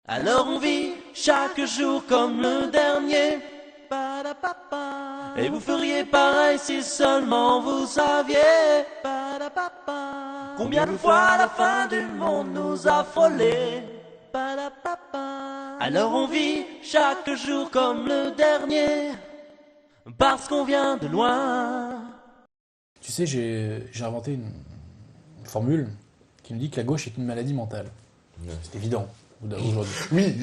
Alors on vit chaque jour comme le dernier. Et vous feriez pareil si seulement vous saviez combien de fois la fin du monde nous a frôlés. Alors on vit chaque jour comme le dernier, parce qu'on vient de loin. Tu sais, j'ai inventé une formule qui nous dit que la gauche est une maladie mentale. Ouais. C'est évident aujourd'hui. Oui,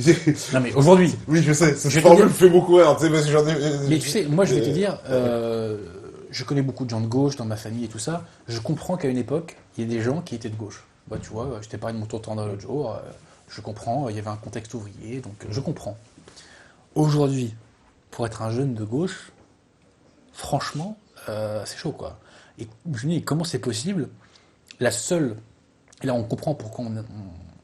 Non mais aujourd'hui. oui, je sais, cette Je vais te formule dire- fait beaucoup rire, tu sais, parce que j'en ai... Mais tu sais, moi je vais te dire, je connais beaucoup de gens de gauche dans ma famille et tout ça. Je comprends qu'à une époque, il y a des gens qui étaient de gauche. Bah, tu vois, je t'ai parlé de mon tour-tendeur l'autre jour. Je comprends, il y avait un contexte ouvrier, donc je comprends. Aujourd'hui, pour être un jeune de gauche, franchement, c'est chaud quoi. Et je me dis, comment c'est possible? La seule, et là on comprend pourquoi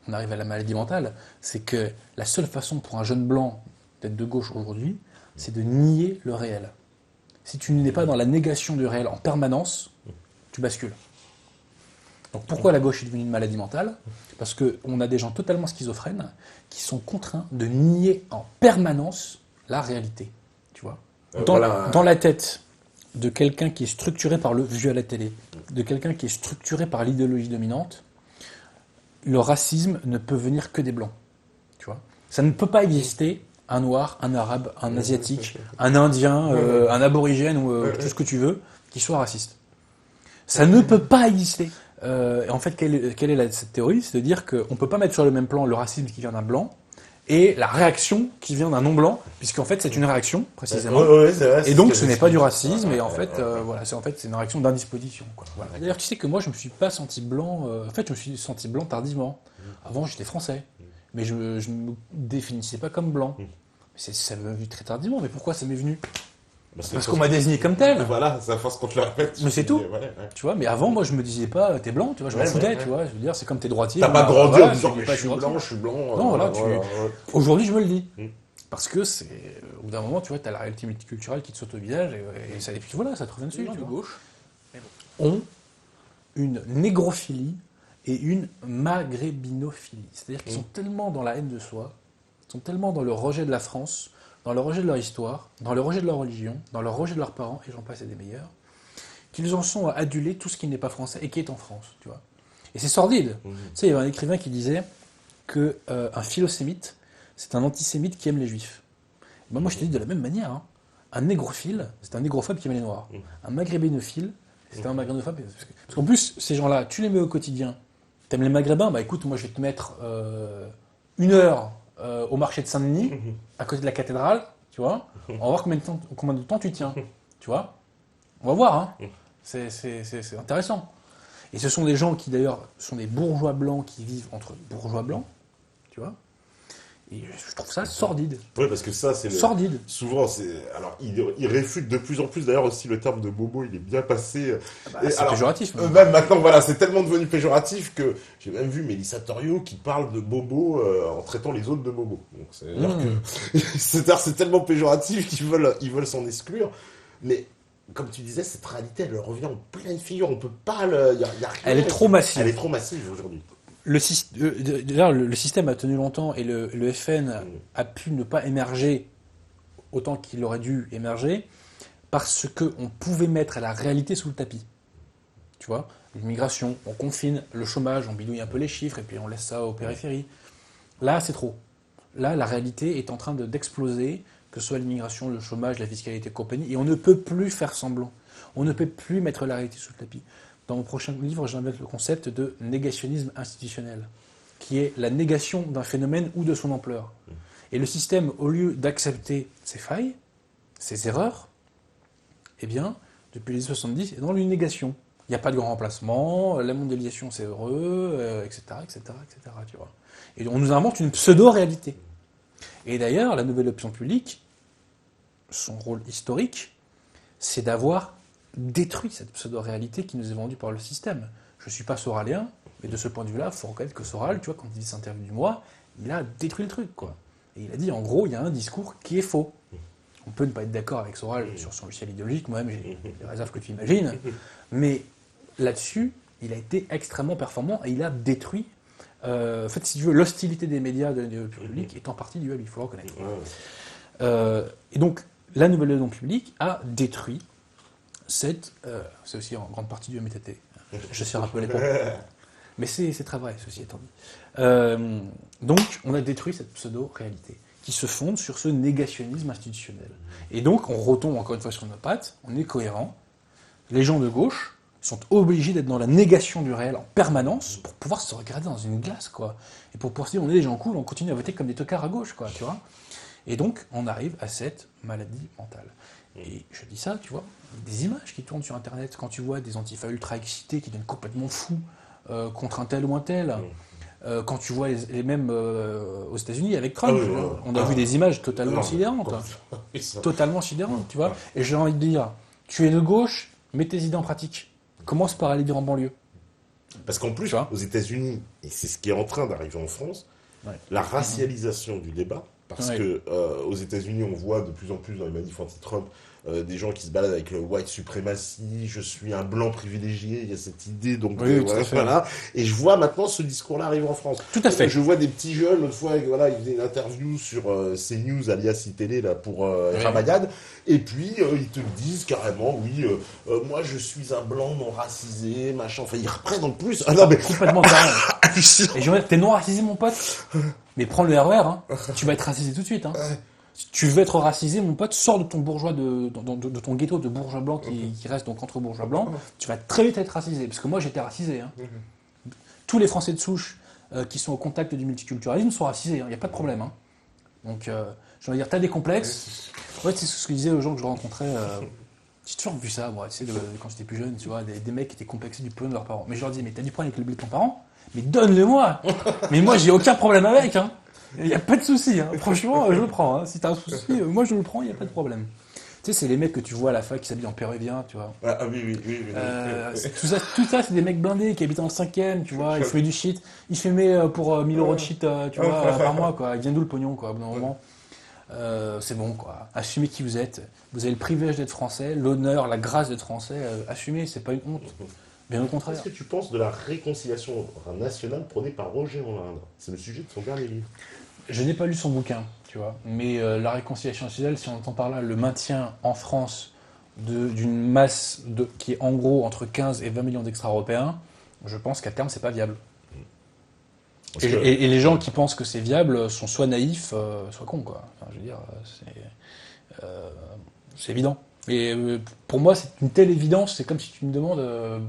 on arrive à la maladie mentale, c'est que la seule façon pour un jeune blanc d'être de gauche aujourd'hui, c'est de nier le réel. Si tu n'es pas dans la négation du réel en permanence, tu bascules. Donc pourquoi la gauche est devenue une maladie mentale? Parce qu'on a des gens totalement schizophrènes qui sont contraints de nier en permanence la réalité. Tu vois, dans la tête de quelqu'un qui est structuré par le vu à la télé, de quelqu'un qui est structuré par l'idéologie dominante, le racisme ne peut venir que des blancs. Tu vois, ça ne peut pas exister un noir, un arabe, un asiatique, un indien, un aborigène ou tout ce que tu veux qui soit raciste. Ça ne peut pas exister. Et en fait, quelle est cette théorie? C'est de dire qu'on ne peut pas mettre sur le même plan le racisme qui vient d'un blanc et la réaction qui vient d'un non-blanc, puisqu'en fait c'est une réaction, précisément. Ouais, c'est vrai, Et donc que ce n'est j'ai pas du expliqué. racisme, et en fait, ouais. voilà, c'est une réaction d'indisposition. Quoi. Voilà. D'ailleurs, tu sais que moi je me suis pas senti blanc, en fait je me suis senti blanc tardivement. Avant j'étais français, mais je me définissais pas comme blanc. Ça m'est venu très tardivement, mais pourquoi ça m'est venu? Parce qu'on m'a désigné comme tel. Voilà, c'est à force qu'on te le répète. Mais c'est tu tout. dis, ouais. Tu vois, mais avant, moi, je me disais pas, t'es blanc, tu vois, je m'en Ouais, foutais, ouais. tu vois. Je veux dire, c'est comme t'es droitier. T'as pas bah, grandi voilà, en disant, tu dis mais pas, je suis blanc, je suis blanc. Non, voilà, ouais. Aujourd'hui, je me le dis. Mm. Parce que c'est, au bout d'un moment, tu vois, t'as la réalité multiculturelle qui te saute au visage, et puis voilà, ça te revient dessus. Tu vois. Gauche. Ont une négrophilie et une maghrébinophilie. C'est-à-dire qu'ils sont tellement dans la haine de soi, ils sont tellement dans le rejet de la France, dans le rejet de leur histoire, dans le rejet de leur religion, dans le rejet de leurs parents, et j'en passe et des meilleurs, qu'ils en sont à aduler tout ce qui n'est pas français et qui est en France, tu vois. Et c'est sordide. Tu sais, il y avait un écrivain qui disait que un philosémite, c'est un antisémite qui aime les juifs. Et ben moi, je te dis de la même manière, hein. Un négrophile, c'est un négrophobe qui aime les noirs. Un maghrébinophile, c'est un maghrébinophobe. Parce qu'en plus, ces gens-là, tu les mets au quotidien. T'aimes les maghrébins? Bah écoute, moi, je vais te mettre 1 heure au marché de Saint-Denis, à côté de la cathédrale, tu vois. On va voir combien de temps tu tiens, tu vois. On va voir, hein. C'est intéressant. Et ce sont des gens qui, d'ailleurs, sont des bourgeois blancs qui vivent entre bourgeois blancs, tu vois. Et je trouve ça sordide. Oui, parce que ça, c'est le... Sordide. Souvent, c'est... Alors, il réfute de plus en plus, d'ailleurs, aussi, le terme de bobo, il est bien passé. Bah, Et c'est alors, péjoratif. Mais... même maintenant, voilà, c'est tellement devenu péjoratif que j'ai même vu Mélissa Torio qui parle de bobo en traitant les autres de bobo. Donc, c'est-à-dire que... c'est tellement péjoratif qu'ils veulent s'en exclure. Mais... Comme tu disais, cette réalité, elle revient en pleine figure. On peut pas le... y a rien. Elle est trop massive. Elle est trop massive aujourd'hui. D'ailleurs, le système a tenu longtemps et le FN a pu ne pas émerger autant qu'il aurait dû émerger parce qu'on pouvait mettre la réalité sous le tapis. Tu vois, l'immigration, on confine, le chômage, on bidouille un peu les chiffres et puis on laisse ça aux périphéries. Là, c'est trop. Là, la réalité est en train d'exploser, que ce soit l'immigration, le chômage, la fiscalité et compagnie, et on ne peut plus faire semblant. On ne peut plus mettre la réalité sous le tapis. Dans mon prochain livre, j'invente le concept de négationnisme institutionnel, qui est la négation d'un phénomène ou de son ampleur. Et le système, au lieu d'accepter ses failles, ses erreurs, eh bien, depuis les années 70, est dans une négation. Il n'y a pas de grand remplacement, la mondialisation c'est heureux, etc., etc., etc., tu vois. Et on nous invente une pseudo-réalité. Et d'ailleurs, la nouvelle opinion publique, son rôle historique, c'est d'avoir détruit cette pseudo-réalité qui nous est vendue par le système. Je ne suis pas soralien, mais de ce point de vue-là, il faut reconnaître que Soral, tu vois, quand il dit cette interview du mois, il a détruit le truc, quoi. Et il a dit, en gros, il y a un discours qui est faux. On peut ne pas être d'accord avec Soral sur son logiciel idéologique, moi-même j'ai des réserves que tu imagines, mais là-dessus, il a été extrêmement performant et il a détruit En fait, si tu veux, l'hostilité des médias de l'opinion publique est en partie due à lui, il faut le reconnaître. Et donc, la nouvelle opinion publique a détruit c'est aussi en grande partie dû à MTT. Je sers un peu les pompes. Mais c'est très vrai, ceci étant dit. Donc, on a détruit cette pseudo-réalité qui se fonde sur ce négationnisme institutionnel. Et donc, on retombe encore une fois sur nos pattes, on est cohérent. Les gens de gauche sont obligés d'être dans la négation du réel en permanence pour pouvoir se regarder dans une glace, quoi. Et pour pouvoir se dire, on est des gens cool, on continue à voter comme des tocards à gauche, quoi, tu vois. Et donc, on arrive à cette maladie mentale. Et je dis ça, tu vois, des images qui tournent sur Internet, quand tu vois des antifas ultra excités qui deviennent complètement fous contre un tel ou un tel, quand tu vois les mêmes aux États-Unis avec Trump, on a vu des images totalement sidérantes. Totalement sidérantes, tu vois. Et j'ai envie de dire, tu es de gauche, mets tes idées en pratique. Commence par aller vivre en banlieue. Parce qu'en plus, aux États-Unis, et c'est ce qui est en train d'arriver en France, la racialisation du débat, parce que aux États-Unis, on voit de plus en plus dans les manifs anti-Trump des gens qui se baladent avec le white supremacy, je suis un blanc privilégié, il y a cette idée, donc voilà. Et je vois maintenant ce discours-là arriver en France. Tout à fait. Je vois des petits jeunes, l'autre fois, voilà, ils faisaient une interview sur CNews, alias iTélé, là, pour Ramayad, et puis ils te disent carrément, oui, moi je suis un blanc non racisé, machin, enfin ils reprennent en plus. Ah non, mais... Complètement carrément. Et je veux dire, t'es non racisé, mon pote, mais prends le RER, hein. Tu vas être racisé tout de suite, hein. Si tu veux être racisé, mon pote, sors de ton bourgeois, de ton ghetto de bourgeois blancs qui reste donc entre bourgeois blancs, tu vas très vite être racisé. Parce que moi, j'étais racisé. Hein. Tous les Français de souche qui sont au contact du multiculturalisme sont racisés, il n'y a pas de problème. Hein. Donc, je veux dire, t'as des complexes. Ouais, c'est ce que je disais aux gens que je rencontrais. J'ai toujours vu ça, moi, tu sais, quand j'étais plus jeune, tu vois, des mecs qui étaient complexés du pognon de leurs parents. Mais je leur disais, mais t'as du problème avec le blé de ton parent? Mais donne-le-moi. Mais moi, j'ai aucun problème avec, hein. Il n'y a pas de souci, hein. Franchement, je le prends. Hein. Si t'as un souci, moi je le prends, il n'y a pas de problème. Tu sais, c'est les mecs que tu vois à la fac qui s'habillent en péruvien, tu vois. Ah oui. Tout ça, c'est des mecs blindés qui habitent en 5e, tu vois. Ils fument du shit. Ils fumaient pour 1000 euros de shit, tu vois, par mois, quoi. Ils viennent d'où le pognon, quoi, au bout d'un moment. C'est bon, quoi. Assumez qui vous êtes. Vous avez le privilège d'être français, l'honneur, la grâce d'être français. Assumez, c'est pas une honte. Bien au contraire. Qu'est-ce que tu penses de la réconciliation nationale prônée par Roger Hollande? C'est le sujet de son dernier livre. Je n'ai pas lu son bouquin, tu vois, mais la réconciliation nationale, si on entend par là le maintien en France d'une masse qui est en gros entre 15 et 20 millions d'extra-européens, je pense qu'à terme, c'est pas viable. Et les gens qui pensent que c'est viable sont soit naïfs, soit cons, quoi. Enfin, je veux dire, c'est évident. Et pour moi, c'est une telle évidence, c'est comme si tu me demandes...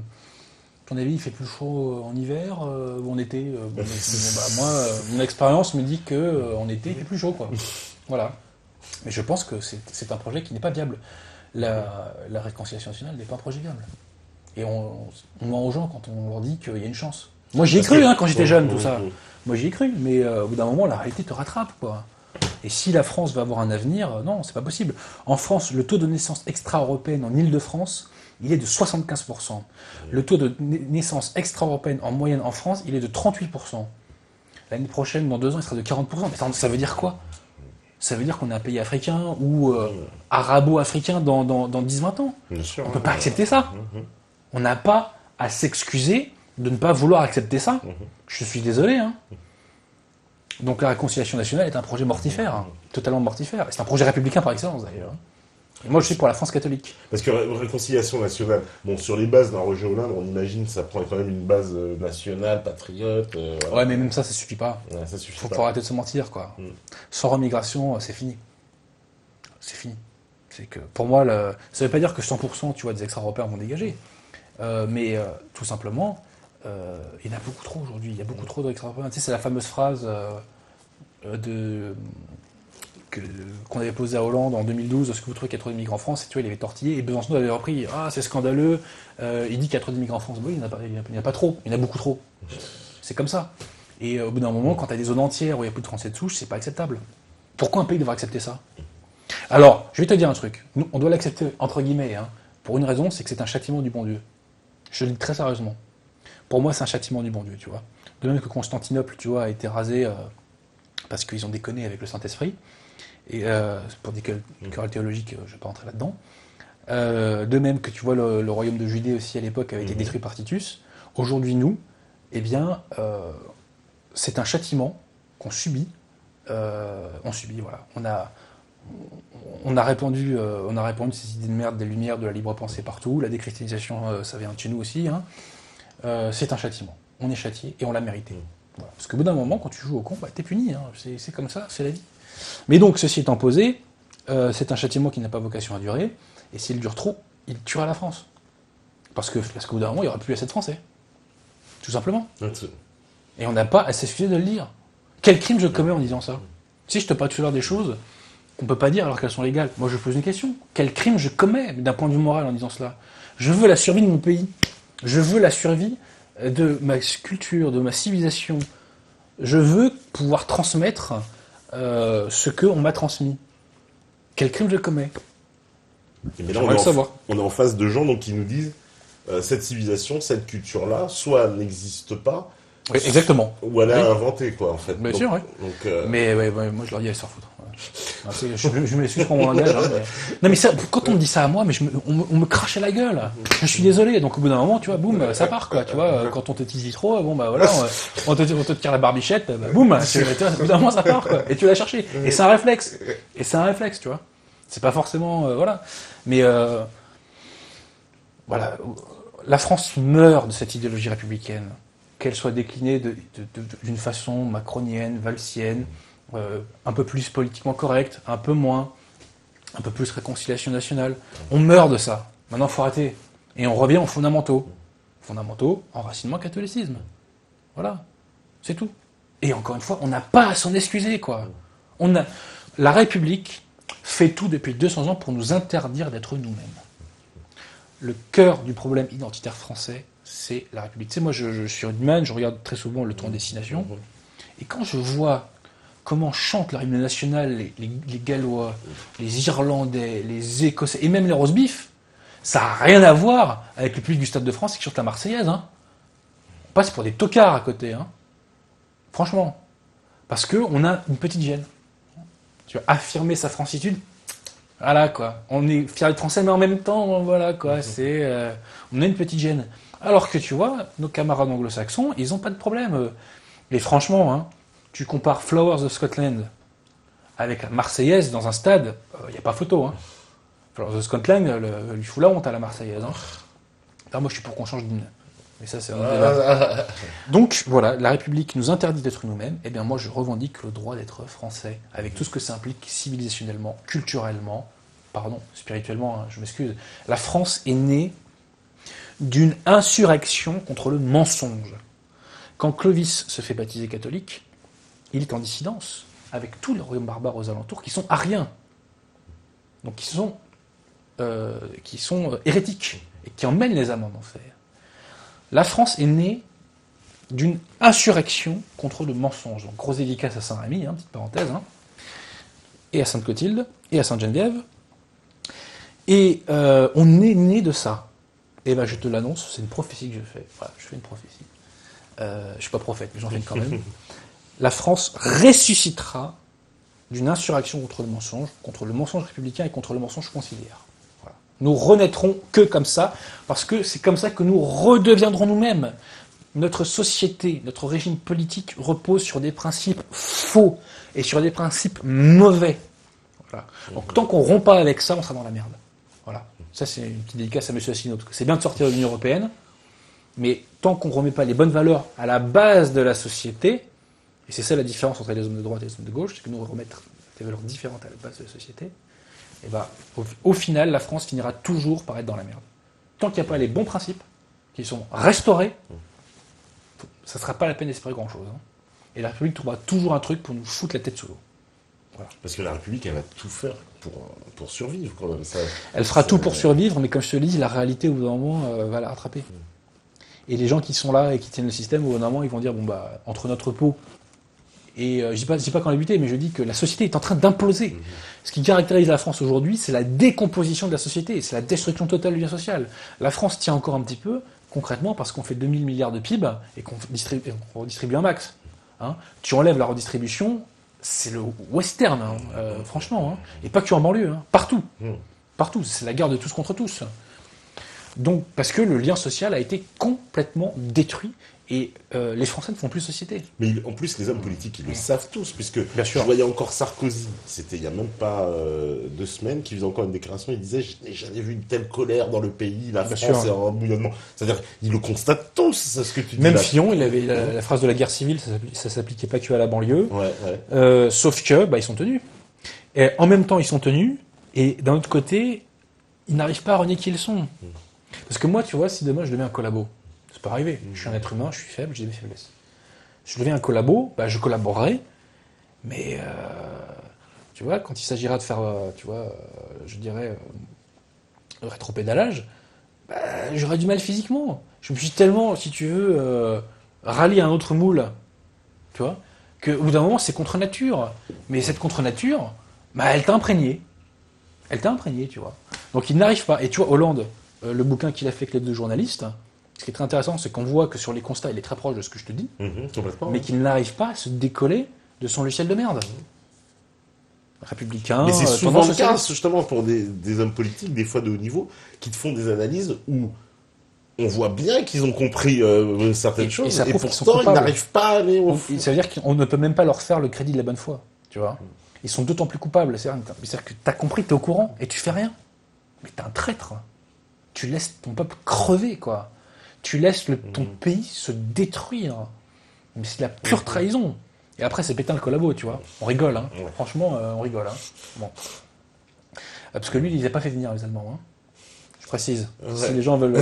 ton avis, il fait plus chaud en hiver ou en été moi, mon expérience me dit qu'en été, il fait plus chaud, quoi. Voilà. Mais je pense que c'est un projet qui n'est pas viable. La réconciliation nationale n'est pas un projet viable. Et on ment aux gens quand on leur dit qu'il y a une chance. Moi, j'y ai cru quand j'étais jeune, tout ça. Moi, j'y ai cru, mais au bout d'un moment, la réalité te rattrape, quoi. Et si la France va avoir un avenir, non, c'est pas possible. En France, le taux de naissance extra-européenne en Île-de-France, il est de 75%. Le taux de naissance extra-européenne en moyenne en France, il est de 38%. L'année prochaine, dans 2 ans, il sera de 40%. Mais ça veut dire quoi? Ça veut dire qu'on est un pays africain ou arabo-africain dans 10-20 ans. On ne peut pas accepter ça. On n'a pas à s'excuser de ne pas vouloir accepter ça. Je suis désolé. Hein. Donc la réconciliation nationale est un projet mortifère, totalement mortifère. Et c'est un projet républicain par excellence d'ailleurs. Et moi je suis pour la France catholique. Parce que réconciliation nationale, bon sur les bases d'un Roger Hollande, on imagine que ça prend quand même une base nationale, patriote. Voilà. Ouais mais même ça suffit pas. Ouais, ça suffit faut pas. arrêter de se mentir quoi. Sans remigration, c'est fini. C'est fini. C'est que pour moi, ça veut pas dire que 100% tu vois, des extra-européens vont dégager. Mais tout simplement, il y en a beaucoup trop aujourd'hui. Il y a beaucoup trop d'extra-européens. Tu sais, c'est la fameuse phrase qu'on avait posée à Hollande en 2012, est-ce que vous trouvez qu'il y a trop d'immigrants en France? Et tu vois, il avait tortillé, et Besançon avait repris, ah c'est scandaleux, il dit qu'il y a trop d'immigrants en France. Oui, il n'y en a pas trop, il y en a beaucoup trop. C'est comme ça. Et au bout d'un moment, quand tu as des zones entières où il n'y a plus de Français de souche, c'est pas acceptable. Pourquoi un pays devrait accepter ça? Alors, je vais te dire un truc. Nous, on doit l'accepter, entre guillemets, hein, pour une raison, c'est que c'est un châtiment du bon Dieu. Je le dis très sérieusement. Pour moi, c'est un châtiment du bon Dieu, tu vois. De même que Constantinople, tu vois, a été rasé parce qu'ils ont déconné avec le Saint-Esprit. Et pour des querelles théologiques, je ne vais pas rentrer là-dedans. De même que tu vois le royaume de Judée aussi à l'époque avait été détruit par Titus. Aujourd'hui, nous, eh bien, c'est un châtiment qu'on subit. On subit, voilà. On a répandu ces idées de merde, des lumières, de la libre pensée partout. La déchristianisation, ça vient de chez nous aussi. Hein. C'est un châtiment. On est châtié et on l'a mérité. Voilà. Parce qu'au bout d'un moment, quand tu joues au con, t'es puni. Hein. C'est comme ça, c'est la vie. Mais donc, ceci étant posé, c'est un châtiment qui n'a pas vocation à durer. Et s'il dure trop, il tuera la France. Parce qu'au bout d'un moment, il n'y aura plus assez de Français. Tout simplement. Et on n'a pas à s'excuser de le dire. Quel crime je commets en disant ça? Si je te parle tout à l'heure des choses qu'on ne peut pas dire alors qu'elles sont légales, moi je pose une question. Quel crime je commets d'un point de vue moral en disant cela? Je veux la survie de mon pays. Je veux la survie de ma culture, de ma civilisation. Je veux pouvoir transmettre ce qu'on m'a transmis. Quel crime je commets? Mais là, on est en face de gens donc, qui nous disent cette civilisation, cette culture-là, soit elle n'existe pas, oui, exactement. Ou elle a inventé, quoi, en fait. Bien sûr, oui. Mais moi, je leur dis, allez, s'en foutre. Ouais. Je m'excuse pour mon langage. Hein, mais... Non, mais ça, quand on me dit ça à moi, mais on me crache à la gueule. Je suis désolé. Donc, au bout d'un moment, tu vois, boum, ça part, quoi. Tu vois, quand on te tease trop, bon, bah voilà, on te tire la barbichette, bah, boum, au bout d'un moment, ça part, quoi. Et tu l'as cherché. Et c'est un réflexe. Tu vois. C'est pas forcément, voilà. Mais, voilà. La France meurt de cette idéologie républicaine. Qu'elle soit déclinée d'une façon macronienne, valsienne, un peu plus politiquement correcte, un peu moins, un peu plus réconciliation nationale. On meurt de ça. Maintenant, il faut arrêter. Et on revient aux fondamentaux. Fondamentaux, enracinement, catholicisme. Voilà. C'est tout. Et encore une fois, on n'a pas à s'en excuser, quoi. La République fait tout depuis 200 ans pour nous interdire d'être nous-mêmes. Le cœur du problème identitaire français, c'est la République. Tu sais, moi, je suis rugbyman, je regarde très souvent le Tour Destination, et quand je vois comment chantent leur hymne national les Gallois, les Irlandais, les Écossais, et même les roast beef, ça n'a rien à voir avec le public du Stade de France qui chante la Marseillaise. Hein. On passe pour des tocards à côté. Hein. Franchement. Parce qu'on a une petite gêne. Tu vois, affirmer sa francitude, voilà, quoi. On est fiers d'être français, mais en même temps, voilà, quoi. On a une petite gêne. Alors que tu vois, nos camarades anglo-saxons, ils n'ont pas de problème. Et franchement, hein, tu compares Flowers of Scotland avec la Marseillaise dans un stade, il n'y a pas photo. Hein. Flowers of Scotland lui fout la honte à la Marseillaise. Hein. Alors moi, je suis pour qu'on change d'hymne. Mais ça, c'est un débat. Donc, voilà, la République nous interdit d'être nous-mêmes. Eh bien, moi, je revendique le droit d'être français, avec tout ce que ça implique civilisationnellement, culturellement, spirituellement, hein, je m'excuse. La France est née d'une insurrection contre le mensonge. Quand Clovis se fait baptiser catholique, il est en dissidence avec tous les royaumes barbares aux alentours qui sont ariens, donc qui sont hérétiques et qui emmènent les âmes en enfer. La France est née d'une insurrection contre le mensonge. Donc gros dédicace à Saint-Rémy, hein, petite parenthèse, hein, et à Sainte-Clotilde, et à Sainte-Geneviève. Et on est né de ça. Et ben je te l'annonce, c'est une prophétie que je fais. Voilà, je fais une prophétie. Je suis pas prophète, mais j'en fais une quand même. La France ressuscitera d'une insurrection contre le mensonge républicain et contre le mensonge conciliaire. Voilà. Nous renaîtrons que comme ça, parce que c'est comme ça que nous redeviendrons nous-mêmes. Notre société, notre régime politique repose sur des principes faux et sur des principes mauvais. Voilà. Donc tant qu'on rompt pas avec ça, on sera dans la merde. Voilà. Ça, c'est une petite dédicace à M. Asselineau. C'est bien de sortir de l'Union européenne, mais tant qu'on ne remet pas les bonnes valeurs à la base de la société, et c'est ça la différence entre les hommes de droite et les hommes de gauche, c'est que nous remettre des valeurs différentes à la base de la société, et ben, au final, la France finira toujours par être dans la merde. Tant qu'il n'y a pas les bons principes qui sont restaurés, ça ne sera pas la peine d'espérer grand-chose. Hein. Et la République trouvera toujours un truc pour nous foutre la tête sous l'eau. Voilà. Parce que la République, elle va tout faire pour survivre. Quand même. Elle fera tout pour survivre, mais comme je te le dis, la réalité, au bout d'un moment, va la rattraper. Et les gens qui sont là et qui tiennent le système, au bout d'un moment, ils vont dire, bon, bah, entre notre peau et je dis pas qu'on a buté, mais je dis que la société est en train d'imploser. Ce qui caractérise la France aujourd'hui, c'est la décomposition de la société, c'est la destruction totale du lien social. La France tient encore un petit peu, concrètement, parce qu'on fait 2000 milliards de PIB et qu'on redistribue un max. Hein. Tu enlèves la redistribution, c'est le western, hein, franchement, hein. Et pas que en banlieue, hein, partout. Partout, c'est la guerre de tous contre tous. Donc, parce que le lien social a été complètement détruit Et les Français ne font plus société. Mais en plus, les hommes politiques, ils le savent tous, puisque Bien sûr. je voyais encore Sarkozy, c'était il y a même pas 2 semaines, qui faisait encore une déclaration, il disait « Je n'ai jamais vu une telle colère dans le pays, la Bien France sûr. est en bouillonnement ». C'est-à-dire, ils le constatent tous, c'est ce que tu dis Même là. Fillon, il avait la phrase de la guerre civile, ça s'appliquait pas que à la banlieue. Ouais. Sauf que, ils sont tenus. Et en même temps, ils sont tenus, et d'un autre côté, ils n'arrivent pas à renier qui ils sont. Parce que moi, tu vois, si demain je deviens un collabo, c'est pas arrivé. Je suis un être humain, je suis faible, j'ai des faiblesses. Je deviens un collabo, je collaborerai, mais tu vois, quand il s'agira de faire, je dirais, rétropédalage, j'aurais du mal physiquement. Je me suis tellement, si tu veux, rallié à un autre moule, tu vois, qu'au bout d'un moment, c'est contre nature. Mais cette contre nature, elle t'a imprégné. Elle t'a imprégné, tu vois. Donc il n'arrive pas. Et tu vois, Hollande, le bouquin qu'il a fait avec les 2 journalistes, ce qui est très intéressant, c'est qu'on voit que sur les constats, il est très proche de ce que je te dis, Complètement. mais qu'il n'arrive pas à se décoller de son logiciel de merde. Républicain, Mais c'est souvent tendance le cas, socialiste. justement, pour des hommes politiques, des fois de haut niveau, qui te font des analyses où on voit bien qu'ils ont compris certaines Et choses, ça et prouve qu'ils sont pourtant, ils coupables. n'arrivent pas à aller au fond. Ça veut dire qu'on ne peut même pas leur faire le crédit de la bonne foi, tu vois. Ils sont d'autant plus coupables. C'est-à-dire que t'as compris, t'es au courant, et tu fais rien. Mais t'es un traître. Tu laisses ton peuple crever, quoi. Tu laisses ton pays se détruire. Mais c'est de la pure trahison. Et après, c'est Pétain le collabo, tu vois. On rigole, hein. Ouais. Franchement, on rigole, hein. Bon. Parce que lui, il les a pas fait venir, les Allemands, hein. Je précise. Ouais. Si les gens veulent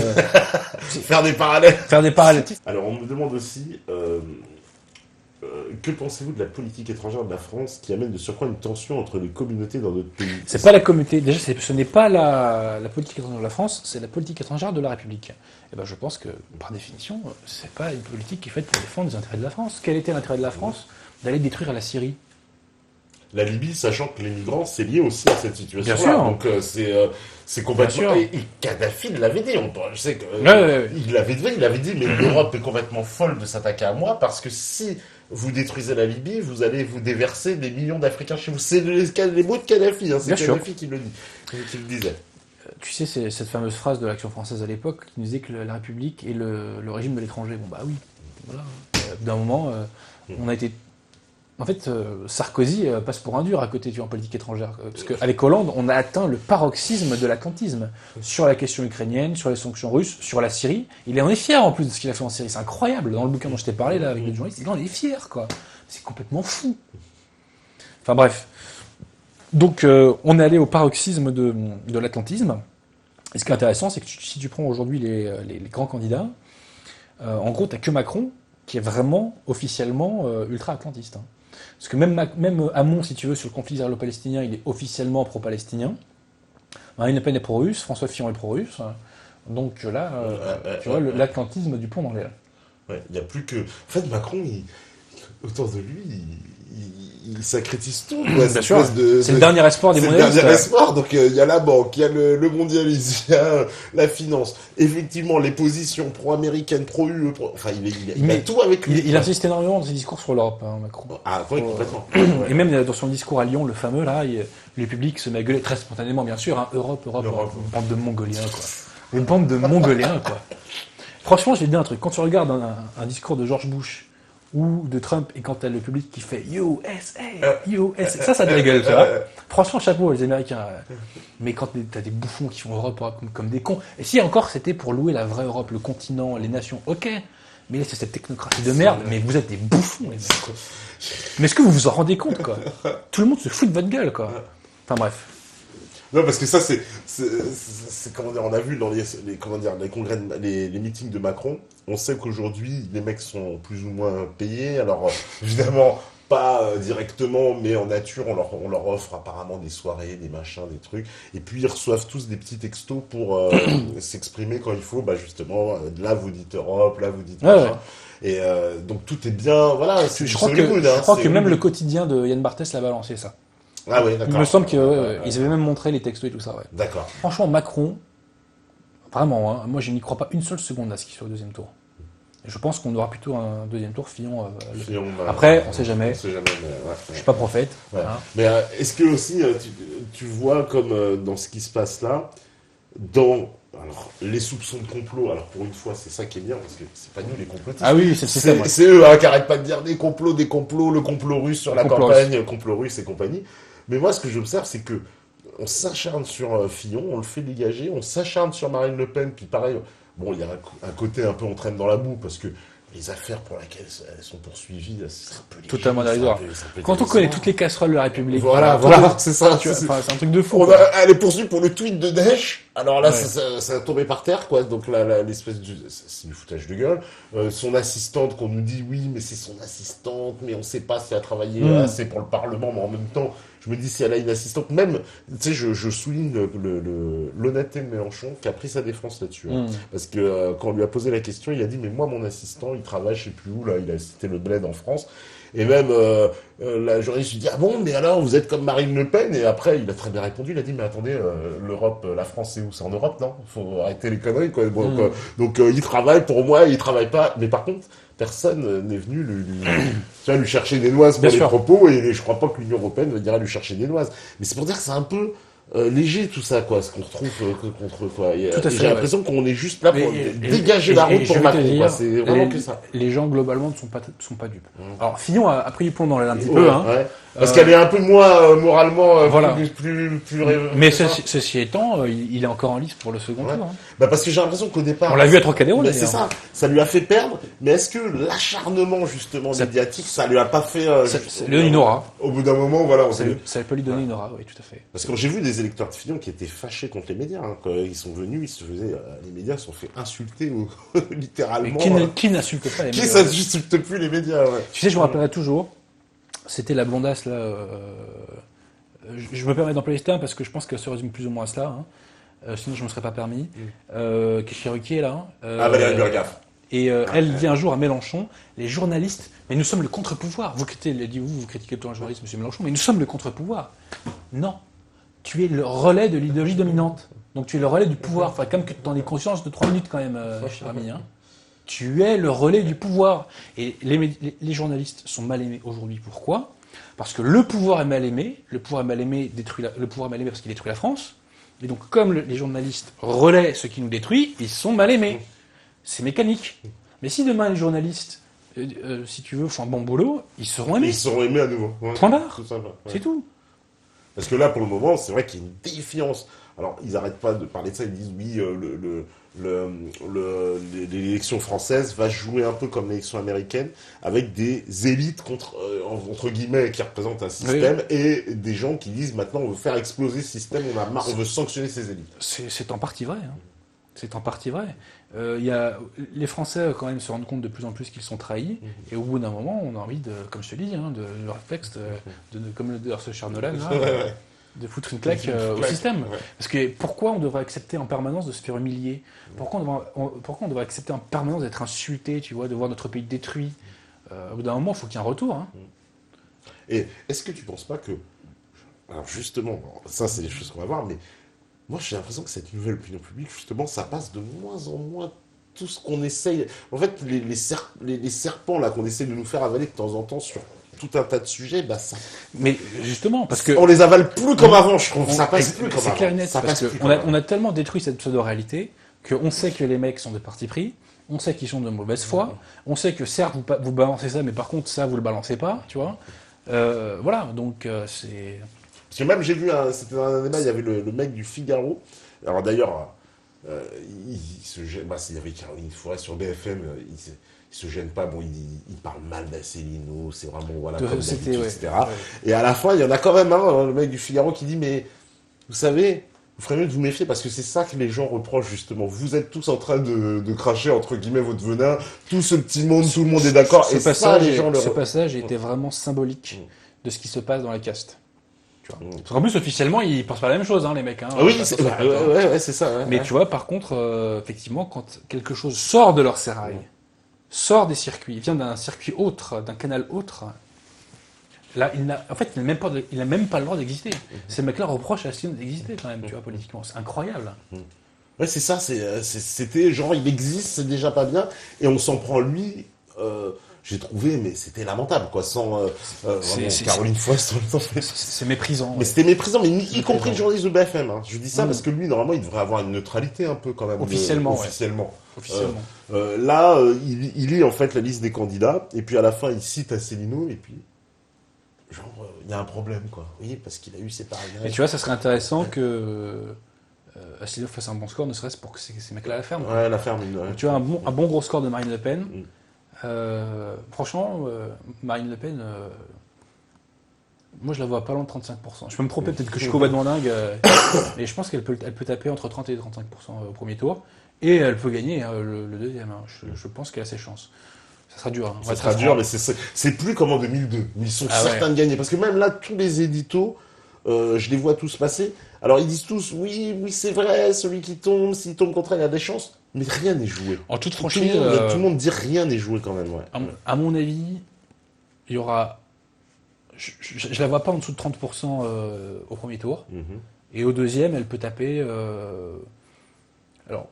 Faire des parallèles. faire des parallèles. Alors, on me demande aussi, que pensez-vous de la politique étrangère de la France qui amène de surcroît une tension entre les communautés dans notre pays? C'est pas la communauté. Déjà, ce n'est pas la politique étrangère de la France, c'est la politique étrangère de la République. Et ben, je pense que, par définition, c'est pas une politique qui est faite pour défendre les intérêts de la France. Quel était l'intérêt de la France d'aller détruire la Syrie? La Libye, sachant que les migrants, c'est lié aussi à cette situation-là. Bien sûr. Donc, c'est complètement... Bien sûr. Et Kadhafi l'avait dit. Je sais que Ouais. il l'avait dit, mais l'Europe est complètement folle de s'attaquer à moi parce que si vous détruisez la Libye, vous allez vous déverser des millions d'Africains chez vous. C'est les mots de Kadhafi, hein, c'est Bien sûr. Kadhafi qui le dit, qui le disait. Tu sais, c'est cette fameuse phrase de l'Action française à l'époque qui nous disait que la République est le régime de l'étranger. Bon, bah oui. Voilà. D'un moment, on a été... En fait, Sarkozy passe pour un dur à côté, tu vois, en politique étrangère. Parce qu'avec Hollande, on a atteint le paroxysme de l'atlantisme. Sur la question ukrainienne, sur les sanctions russes, sur la Syrie. Il en est fier, en plus, de ce qu'il a fait en Syrie. C'est incroyable. Dans le bouquin dont je t'ai parlé, là, avec les journalistes, il en est fier, quoi. C'est complètement fou. Enfin, bref. Donc, on est allé au paroxysme de l'atlantisme. Et ce qui est intéressant, c'est que si tu prends aujourd'hui les grands candidats, en gros, t'as que Macron qui est vraiment, officiellement, ultra-atlantiste, hein. Parce que même Hamon, si tu veux, sur le conflit israélo-palestinien, il est officiellement pro-palestinien. Marine Le Pen est pro-russe, François Fillon est pro-russe. Donc là, tu vois, l'atlantisme du pont dans l'air. Ouais, il n'y a plus que... En fait, Macron, autour de lui, il sacrétise tout. Quoi, Bien sûr, c'est le dernier espoir des C'est le mondialistes. dernier espoir. Donc, il y a la banque, il y a le mondialisme, il y a la finance. Effectivement, les positions pro-américaines, pro-UE, enfin, il a tout avec lui. Il insiste énormément dans ses discours sur l'Europe, hein, Macron. Ah, oui, complètement. Et même dans son discours à Lyon, le fameux, là, le public se met à gueuler très spontanément, bien sûr, hein, Europe, L'Europe. une bande de Mongoliens, quoi. Une bande de Mongoliens, quoi. Franchement, je vais te dire un truc. Quand tu regardes un discours de George Bush ou de Trump, et quand t'as le public qui fait USA, ça dégueule, tu vois. Franchement, chapeau, les Américains. Mais quand t'as des bouffons qui font Europe comme des cons. Et si encore c'était pour louer la vraie Europe, le continent, les nations, ok. Mais là, c'est cette technocratie de merde. Mais vous êtes des bouffons, les mecs, quoi. Mais est-ce que vous vous en rendez compte, quoi? Tout le monde se fout de votre gueule, quoi. Enfin, bref. Non, parce que ça, c'est comment dire, on a vu dans les congrès, les meetings de Macron, on sait qu'aujourd'hui, les mecs sont plus ou moins payés. Alors, évidemment, pas directement, mais en nature, on leur offre apparemment des soirées, des machins, des trucs. Et puis, ils reçoivent tous des petits textos pour s'exprimer quand il faut. Bah, justement, là, vous dites Europe, là, vous dites machin. Ouais. Et donc, tout est bien, voilà. Je crois que même le quotidien de Yann Barthès l'a balancé, ça. Ah oui, d'accord. Il me semble qu'ils avaient même montré les textos et tout ça, ouais. D'accord. Franchement, Macron, vraiment, hein, moi je n'y crois pas une seule seconde à ce qu'il soit au deuxième tour. Et je pense qu'on aura plutôt un deuxième tour Fillon. Après, on sait jamais. On sait jamais, mais ouais. Je suis pas prophète. Ouais. Hein. Mais est-ce que aussi, tu vois comme dans ce qui se passe là, dans alors, les soupçons de complot. Alors pour une fois, c'est ça qui est bien, parce que c'est pas nous les complotistes. Ah oui, c'est ça. Ouais. C'est eux qui arrêtent pas de dire des complots, le complot russe sur la campagne, le complot russe et compagnie. Mais moi, ce que j'observe, c'est que on s'acharne sur Fillon, on le fait dégager, on s'acharne sur Marine Le Pen, puis pareil, bon, il y a un côté un peu on traîne dans la boue, parce que les affaires pour lesquelles elles sont poursuivies, c'est un peu léger, totalement dérisoire. Quand on décevant. connaît toutes les casseroles de la République, Voilà, c'est ça. Tu vois, c'est un truc de fou. Elle est poursuivie pour le tweet de Daesh. Alors là, Ouais. ça a tombé par terre, quoi. Donc là, l'espèce de, c'est du foutage de gueule. Son assistante, qu'on nous dit oui, mais c'est son assistante, mais on sait pas si elle a travaillé assez pour le Parlement, mais en même temps, je me dis si elle a une assistante, même, tu sais, je souligne l'honnêteté de Mélenchon qui a pris sa défense là-dessus. Hein. Parce que quand on lui a posé la question, il a dit mais moi mon assistant, il travaille, je sais plus où là, il a cité le bled en France. Et même la journaliste lui dit ah bon mais alors vous êtes comme Marine Le Pen et après il a très bien répondu, il a dit mais attendez l'Europe, la France c'est où, c'est en Europe non, faut arrêter les conneries quoi. Bon, donc il travaille pour moi, il travaille pas, mais par contre personne n'est venu lui chercher des noises pour les propos et je crois pas que l'Union européenne va dire à lui chercher des noises. Mais c'est pour dire que c'est un peu léger tout ça quoi, ce qu'on retrouve contre quoi. J'ai l'impression qu'on est juste là pour dégager la route pour Macron. Quoi. C'est vraiment que ça. Les gens globalement ne sont pas dupes. Alors Fillon a pris du plomb dans l'aile un petit peu, hein. Ouais. Parce qu'elle est un peu moins moralement voilà. plus mais ceci étant, il est encore en lice pour le second tour. Hein. Bah parce que j'ai l'impression qu'au départ, on l'a vu à Trocadéro. C'est ça lui a fait perdre. Mais est-ce que l'acharnement justement médiatique, ça lui a pas fait lui donne une aura. Au bout d'un moment, voilà, ça peut lui donner une aura, oui, tout à fait. Parce que j'ai vu des électeurs de Fillon qui étaient fâchés contre les médias. Hein. Quand ils sont venus, ils se faisaient, les médias se sont fait insulter littéralement. Qui n'insulte pas les médias? Qui n'insulte plus les médias? Ouais. Tu sais, je me rappellerai toujours. C'était la blondasse là. Je me permets d'employer ce terme parce que je pense qu'elle se résume plus ou moins à cela. Hein. Sinon, je ne me serais pas permis. Qui est chez Ruquier là. Valérie Burgaf. Et elle dit un jour à Mélenchon, les journalistes, mais nous sommes le contre-pouvoir. Vous critiquez tout un journaliste, monsieur Mélenchon, mais nous sommes le contre-pouvoir. Non, tu es le relais de l'idéologie dominante. Donc tu es le relais du pouvoir. Enfin, comme que tu en aies conscience de 3 minutes quand même, cher ami. Hein. Tu es le relais du pouvoir. Et les journalistes sont mal aimés aujourd'hui. Pourquoi ? Parce que le pouvoir est mal aimé. Le pouvoir est mal aimé parce qu'il détruit la France. Et donc, comme les journalistes relaient ce qui nous détruit, ils sont mal aimés. C'est mécanique. Mais si demain les journalistes, si tu veux, font un bon boulot, ils seront aimés. Ils seront aimés à nouveau. Ouais. Point barre. Tout simple. Ouais. C'est tout. Parce que là, pour le moment, c'est vrai qu'il y a une défiance. Alors, ils n'arrêtent pas de parler de ça. Ils disent oui, l'élection française va jouer un peu comme l'élection américaine, avec des élites entre guillemets qui représentent un système et des gens qui disent maintenant on veut faire exploser ce système, on veut sanctionner ces élites. C'est en partie vrai. Hein. C'est en partie vrai. Les Français quand même se rendent compte de plus en plus qu'ils sont trahis, et au bout d'un moment, on a envie de, comme je te dis, hein, de le réflexe, comme le dit ce cher Nolan, là, de foutre une claque au système. Ouais. Parce que pourquoi on devrait accepter en permanence de se faire humilier ? Pourquoi on devrait accepter en permanence d'être insulté, tu vois, de voir notre pays détruit ? Au bout d'un moment, il faut qu'il y ait un retour. Hein. Et est-ce que tu penses pas que... Alors justement, ça c'est des choses qu'on va voir, mais moi j'ai l'impression que cette nouvelle opinion publique, justement, ça passe de moins en moins tout ce qu'on essaye... En fait, les serpents là qu'on essaie de nous faire avaler de temps en temps sur tout un tas de sujets, bah ça... Mais justement, parce que... On les avale plus comme avant, je trouve. Ça passe plus comme avant. C'est clair et net, parce qu'on a tellement détruit cette pseudo-réalité qu'on sait que les mecs sont de parti pris, on sait qu'ils sont de mauvaise foi, on sait que certes, vous balancez ça, mais par contre, ça, vous le balancez pas, tu vois. Voilà, donc c'est... Parce que même, j'ai vu, c'était dans un débat, il y avait le mec du Figaro. Alors d'ailleurs, il se gêne, il y avait Caroline Fourret sur BFM, il se gêne pas, bon, il parle mal d'Asselineau, c'est vraiment, voilà, comme d'habitude, etc. Ouais. Et à la fin, il y en a quand même un, le mec du Figaro qui dit, mais vous savez, vous ferez mieux de vous méfier, parce que c'est ça que les gens reprochent, justement. Vous êtes tous en train de cracher, entre guillemets, votre venin, tout ce petit monde, tout le monde est d'accord, et ça, les gens Ce passage était vraiment symbolique de ce qui se passe dans la caste. Parce qu'en plus, officiellement, ils pensent pas la même chose, hein, les mecs. Hein, oui, c'est ça. Ouais, mais tu vois, par contre, effectivement, quand quelque chose sort de leur sérail, sort des circuits, vient d'un circuit autre, d'un canal autre, là, il n'a même pas le droit d'exister. Ces mecs-là reprochent à Asselineau d'exister, quand même, tu vois, politiquement. C'est incroyable. Ouais, c'est ça, c'était genre, il existe, c'est déjà pas bien, et on s'en prend lui... j'ai trouvé, mais c'était lamentable, quoi, sans vraiment c'est- Caroline Foix. C'est méprisant. Mais ouais. c'était méprisant, mais y C'est compris le méprisant. journaliste de BFM. Hein. Je dis ça Mm. parce que lui, normalement, il devrait avoir une neutralité un peu quand même. Officiellement, ouais. Officiellement. Officiellement. Là, il lit en fait la liste des candidats, et puis à la fin, il cite Asselineau, et puis, genre, il y a un problème, quoi. Oui, parce qu'il a eu ses Et parrainages. tu vois, ça serait intéressant que Asselineau fasse un bon score, ne serait-ce pour que ces mecs-là la ferment. Ouais, la ferme. Ouais. Tu vois, un bon gros score de Marine Le Pen. Mm. Franchement, Marine Le Pen, moi je la vois pas loin de 35%. Je peux me tromper, peut-être que je suis complètement dingue, mais je pense qu'elle peut taper entre 30 et 35% au premier tour. Et elle peut gagner le deuxième. Hein. Je pense qu'elle a ses chances. Ça sera dur. Hein. On va Ça être sera très dur, franc. mais c'est plus comme en 2002, où ils sont Ah ouais. certains de gagner. Parce que même là, tous les éditos, je les vois tous passer. Alors ils disent tous, oui, c'est vrai, celui qui tombe, s'il tombe contre elle, il a des chances. Mais rien n'est joué. En toute Tout le franchise, monde, tout le monde dit rien n'est joué quand même. Ouais. à mon avis, il y aura. Je la vois pas en dessous de 30% au premier tour. Mhm. Et au deuxième, elle peut taper. Alors,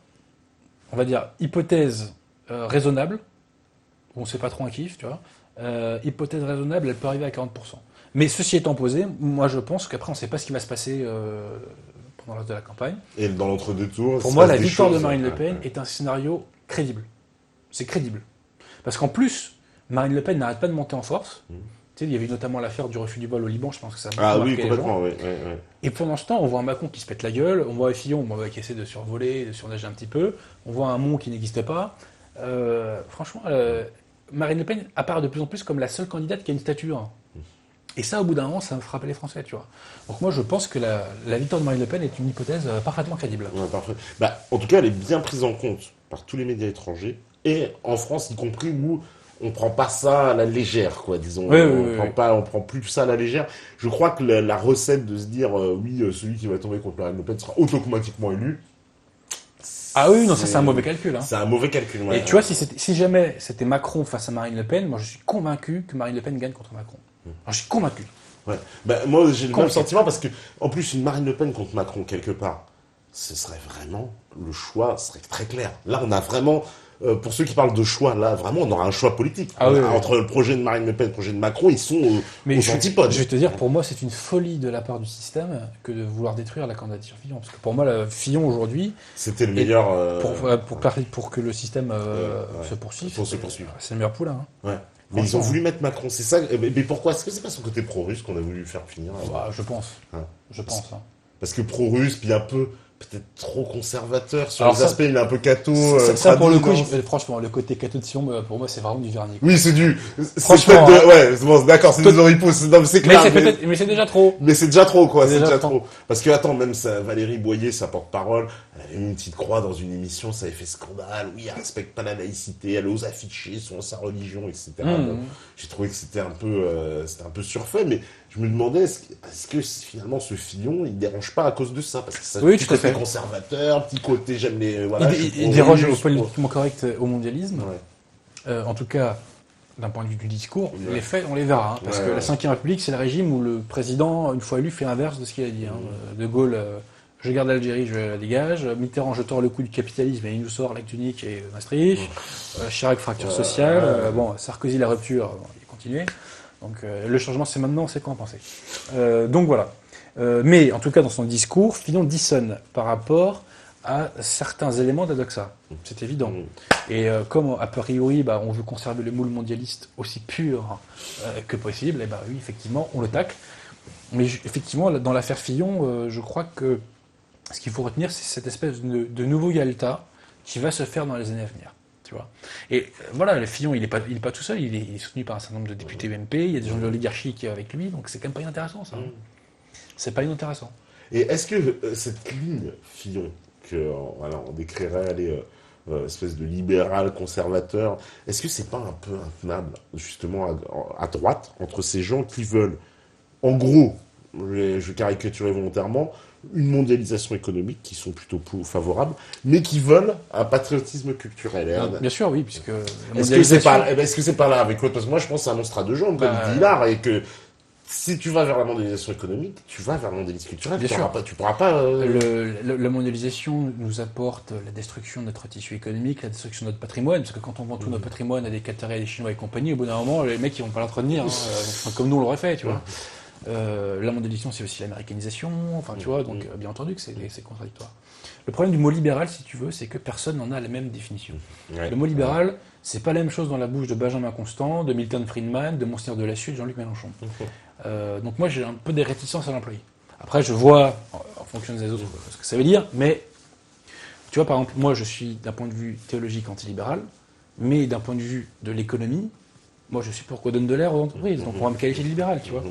on va dire hypothèse raisonnable. On sait pas trop un kiff, tu vois. Hypothèse raisonnable, elle peut arriver à 40%. Mais ceci étant posé, moi je pense qu'après on sait pas ce qui va se passer pendant le reste de la campagne. Et dans l'entre-deux tours, Pour il se moi, passe la des victoire de choses. Marine Le Pen Ouais. est un scénario crédible. C'est crédible. Parce qu'en plus, Marine Le Pen n'arrête pas de monter en force. Mhm. Tu sais, il y avait notamment l'affaire du refus du vol au Liban, je pense que ça a beaucoup Ah oui, marqué les gens. complètement, oui. Et pendant ce temps, on voit un Macron qui se pète la gueule, on voit un Fillon qui essaie de survoler, de surnager un petit peu, on voit un Mon qui n'existe pas. Franchement, Marine Le Pen apparaît de plus en plus comme la seule candidate qui a une stature. Et ça, au bout d'un moment, ça va frapper les Français, tu vois. Donc moi, je pense que la victoire de Marine Le Pen est une hypothèse parfaitement crédible. Ouais, parfait. Bah, en tout cas, elle est bien prise en compte par tous les médias étrangers, et en France y compris, où on prend pas ça à la légère, quoi, disons. Oui, on oui, prend oui. pas, on prend plus ça à la légère. Je crois que la recette de se dire, oui, celui qui va tomber contre Marine Le Pen sera automatiquement élu. Ah oui, non, ça c'est un mauvais calcul. Hein. C'est un mauvais calcul, ouais. Et tu vois, si jamais c'était Macron face à Marine Le Pen, moi je suis convaincu que Marine Le Pen gagne contre Macron. Alors, je suis convaincu. Ouais. Bah, moi, j'ai le même Complètement. sentiment, parce que, en plus, une Marine Le Pen contre Macron, quelque part, ce serait vraiment, le choix serait très clair. Là, on a vraiment, pour ceux qui parlent de choix, là, vraiment, on aura un choix politique. Ah oui, oui. Entre le projet de Marine Le Pen et le projet de Macron, ils sont Mais aux je antipodes. vais te dire, pour moi, c'est une folie de la part du système que de vouloir détruire la candidature Fillon. Parce que pour moi, Fillon aujourd'hui, C'était le meilleur. pour que le système ouais. se poursuive, Pour se poursuivre. c'est le meilleur poulain. Hein. Ouais. Mais ils ont Franchement. voulu mettre Macron, c'est ça. Mais pourquoi? Est-ce que c'est pas son côté pro-russe qu'on a voulu faire finir là Bah, je pense. Ouais. Je pense. Hein. Parce que pro-russe, puis un peu, peut-être trop conservateur sur Alors les ça- aspects, il est un peu catho. Ça, pour le coup, tradi, non franchement, le côté cateau de Sion, pour moi, c'est vraiment du vernis. Quoi. Oui, c'est du. C'est Franchement, peut-être ouais, c'est bon, d'accord, c'est des oripeaux, non, mais c'est Mais clair. mais c'est déjà trop. Mais c'est déjà trop, quoi, C'est c'est déjà déjà trop. trop. Parce que, attends, même ça, Valérie Boyer, sa porte-parole, elle avait mis une petite croix dans une émission, ça avait fait scandale, oui, elle respecte pas la laïcité, elle ose afficher sa religion, etc. Bon, j'ai trouvé que c'était un peu surfait, mais je me demandais, est-ce que finalement ce Fillon, il dérange pas à cause de ça? Parce que ça, Oui, petit tout à côté fait. conservateur, petit côté, j'aime les, voilà. je suis Il déroge au pro-russe, politiquement correct, au mondialisme. Ouais. En tout cas, d'un point de vue du discours, Ouais. les faits, on les verra. Hein, parce Ouais, que ouais. la Ve République, c'est le régime où le président, une fois élu, fait l'inverse de ce qu'il a dit. Hein. De Gaulle, je garde l'Algérie, je la dégage. Mitterrand, je tords le coup du capitalisme et il nous sort l'acte unique et Maastricht. Chirac, fracture sociale. Bon, Sarkozy, la rupture, bon, il continue. Donc le changement, c'est maintenant, c'est quoi en penser. Donc voilà. Mais en tout cas, dans son discours, Fillon dissonne par rapport à certains éléments d'Adoxa. C'est évident. Et comme a priori, on veut conserver le moule mondialiste aussi pur que possible, et oui, effectivement, on le tacle. Mais effectivement, dans l'affaire Fillon, je crois que ce qu'il faut retenir, c'est cette espèce de nouveau Yalta qui va se faire dans les années à venir. Tu vois. Et voilà, le Fillon, il est pas tout seul, il est soutenu par un certain nombre de députés UMP, il y a des gens de l'oligarchie qui sont avec lui, donc c'est quand même pas inintéressant, ça. C'est pas inintéressant. Et est-ce que cette ligne Fillon, que voilà, on décrirait, espèce de libéral conservateur, est-ce que c'est pas un peu intenable, justement, à droite, entre ces gens qui veulent, en gros, je caricaturais volontairement, une mondialisation économique, qui sont plutôt favorables, mais qui veulent un patriotisme culturel. Bien sûr, oui, puisque la Est-ce que c'est mondialisation- pas là avec l'autre? Parce que moi, je pense que c'est un monstre à deux jambes, comme Bah, dit Hilar, et que si tu vas vers la mondialisation économique, tu vas vers la mondialisation culturelle. Bien sûr. Tu pourras pas. La mondialisation nous apporte la destruction de notre tissu économique, la destruction de notre patrimoine, parce que quand on vend tout notre patrimoine à des Qataris, à des Chinois et compagnie, au bout d'un moment, les mecs ils vont pas l'entretenir, enfin, comme nous on l'aurait fait, tu vois. La mondialisation, c'est aussi l'américanisation, enfin tu vois, donc bien entendu que c'est contradictoire. Le problème du mot libéral, si tu veux, c'est que personne n'en a la même définition. Ouais. Le mot libéral, c'est pas la même chose dans la bouche de Benjamin Constant, de Milton Friedman, de Monseigneur de Lassus, de Jean-Luc Mélenchon. Donc moi j'ai un peu des réticences à l'employer. Après je vois, en fonction des autres, ce que ça veut dire, mais tu vois par exemple, moi je suis d'un point de vue théologique antilibéral, mais d'un point de vue de l'économie, moi je suis pour qu'on donne de l'air aux entreprises, donc on va me qualifier de libéral, tu vois.